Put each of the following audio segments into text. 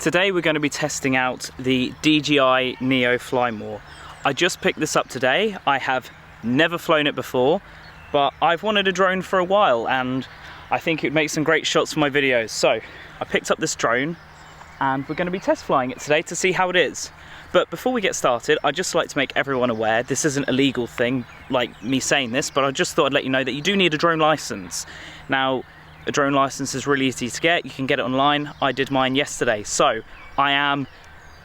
Today we're going to be testing out the DJI Neo Flymore. I just picked this up today. I have never flown it before, but I've wanted a drone for a while and I think it would make some great shots for my videos. So I picked up this drone and we're going to be test flying it today to see how it is. But before we get started, I'd just like to make everyone aware, this isn't a legal thing, like me saying this, but I just thought I'd let you know that you do need a drone license. Now, a drone license is really easy to get. You can get it online. I did mine yesterday. So I am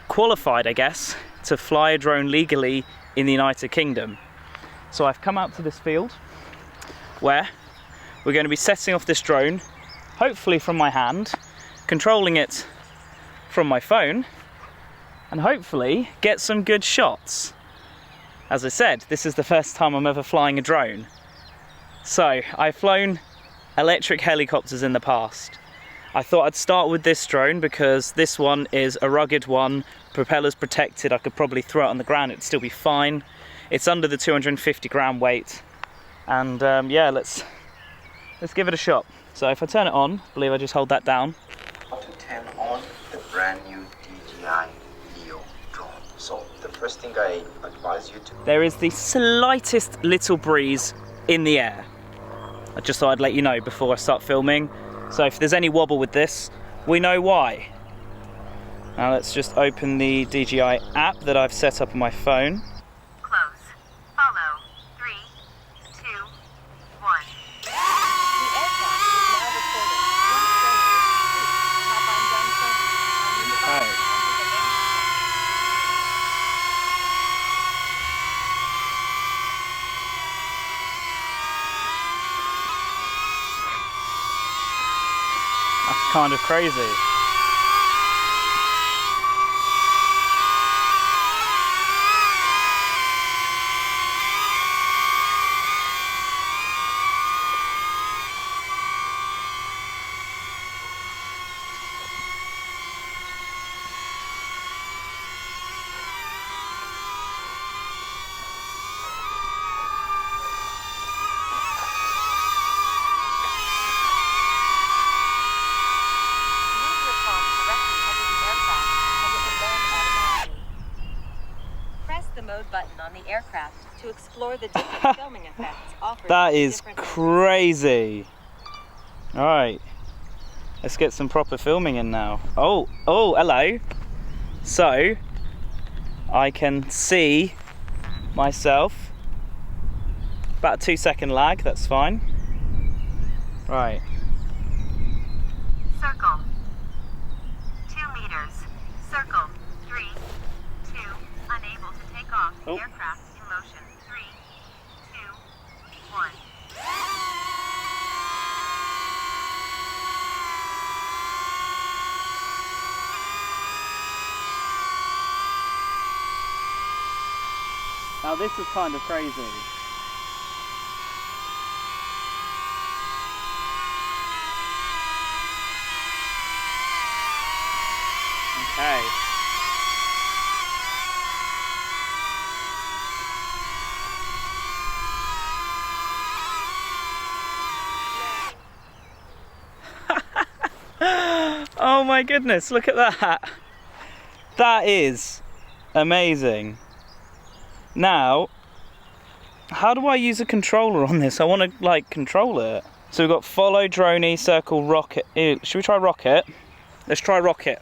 qualified, I guess, to fly a drone legally in the United Kingdom. So I've come out to this field where we're going to be setting off this drone, hopefully from my hand, controlling it from my phone, and hopefully get some good shots. As I said, this is the first time I'm ever flying a drone. So I've flown electric helicopters in the past. I thought I'd start with this drone because this one is a rugged one, propeller's protected, I could probably throw it on the ground, it'd still be fine. It's under the 250 gram weight, and yeah, let's give it a shot. So if I turn it on, I believe I just hold that down. How to turn on the brand new DJI Neo drone. So the first thing I advise you to... There is the slightest little breeze in the air. I just thought I'd let you know before I start filming. So if there's any wobble with this, we know why. Now let's just open the DJI app that I've set up on my phone. Close. Follow. 3, 2, 1. The aircraft is now recording. Okay. That's kind of crazy. The mode button on the aircraft to explore the different filming effects offered. That is crazy. Alright, let's get some proper filming in now. Oh, hello. So, I can see myself. About a 2-second lag, that's fine. Right. Circle. 2 meters. Circle. 3, 2, unable to take off. Oh. Aircraft in motion. 3, 2, 1. Now this is kind of crazy. Okay. Oh my goodness, look at that. That is amazing. Now, how do I use a controller on this? I want to like control it. So we've got follow, droney, circle, rocket. Ew, should we try rocket? Let's try rocket.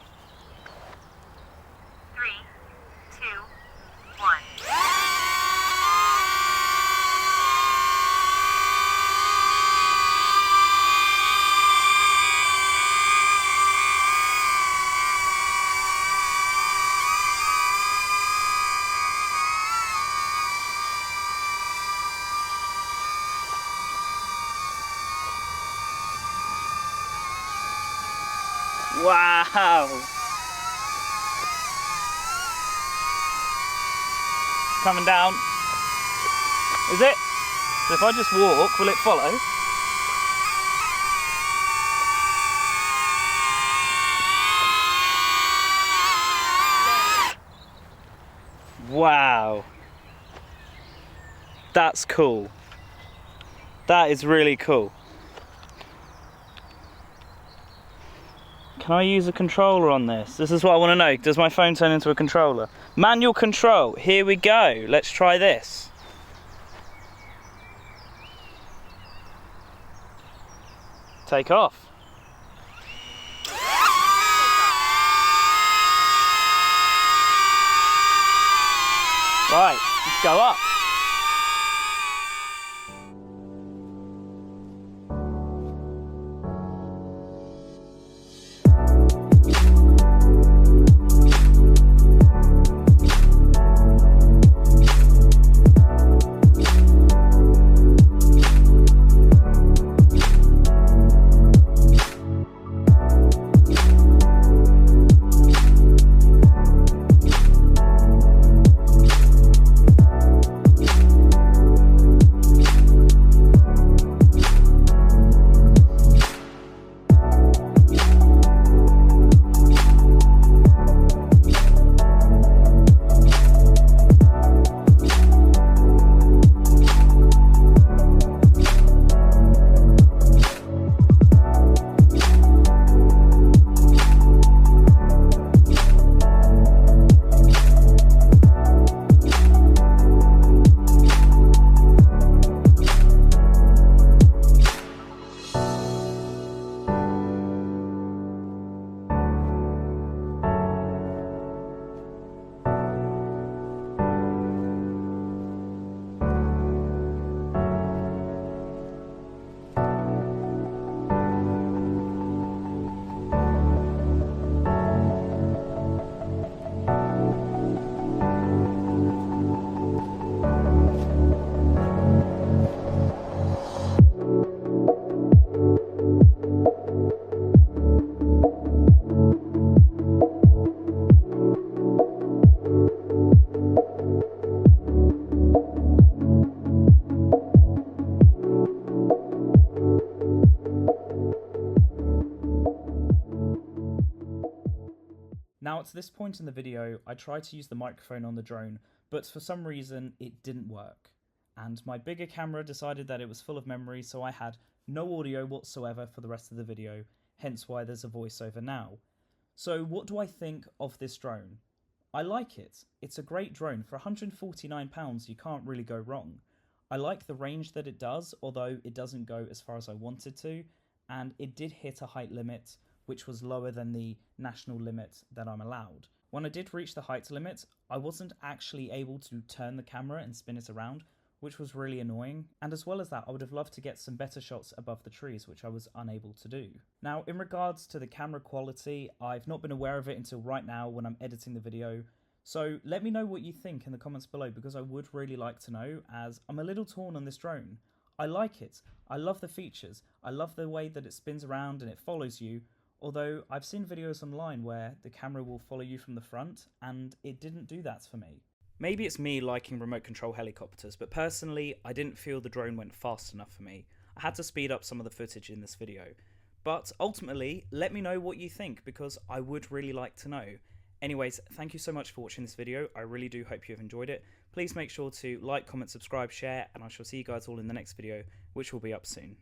3, 2, 1. Wow! Coming down. Is it? So if I just walk, will it follow? Wow. That's cool. That is really cool. Can I use a controller on this? This is what I want to know. Does my phone turn into a controller? Manual control. Here we go. Let's try this. Take off. Right, let's go up. Now, at this point in the video, I tried to use the microphone on the drone, but for some reason it didn't work. And my bigger camera decided that it was full of memory, so I had no audio whatsoever for the rest of the video, hence why there's a voiceover now. So what do I think of this drone? I like it. It's a great drone. For £149, you can't really go wrong. I like the range that it does, although it doesn't go as far as I wanted to, and it did hit a height limit, which was lower than the national limit that I'm allowed. When I did reach the height limit, I wasn't actually able to turn the camera and spin it around, which was really annoying. And as well as that, I would have loved to get some better shots above the trees, which I was unable to do. Now, in regards to the camera quality, I've not been aware of it until right now when I'm editing the video. So let me know what you think in the comments below, because I would really like to know, as I'm a little torn on this drone. I like it. I love the features. I love the way that it spins around and it follows you. Although I've seen videos online where the camera will follow you from the front, and it didn't do that for me. Maybe it's me liking remote control helicopters, but personally I didn't feel the drone went fast enough for me. I had to speed up some of the footage in this video. But ultimately, let me know what you think, because I would really like to know. Anyways, thank you so much for watching this video. I really do hope you have enjoyed it. Please make sure to like, comment, subscribe, share, and I shall see you guys all in the next video, which will be up soon.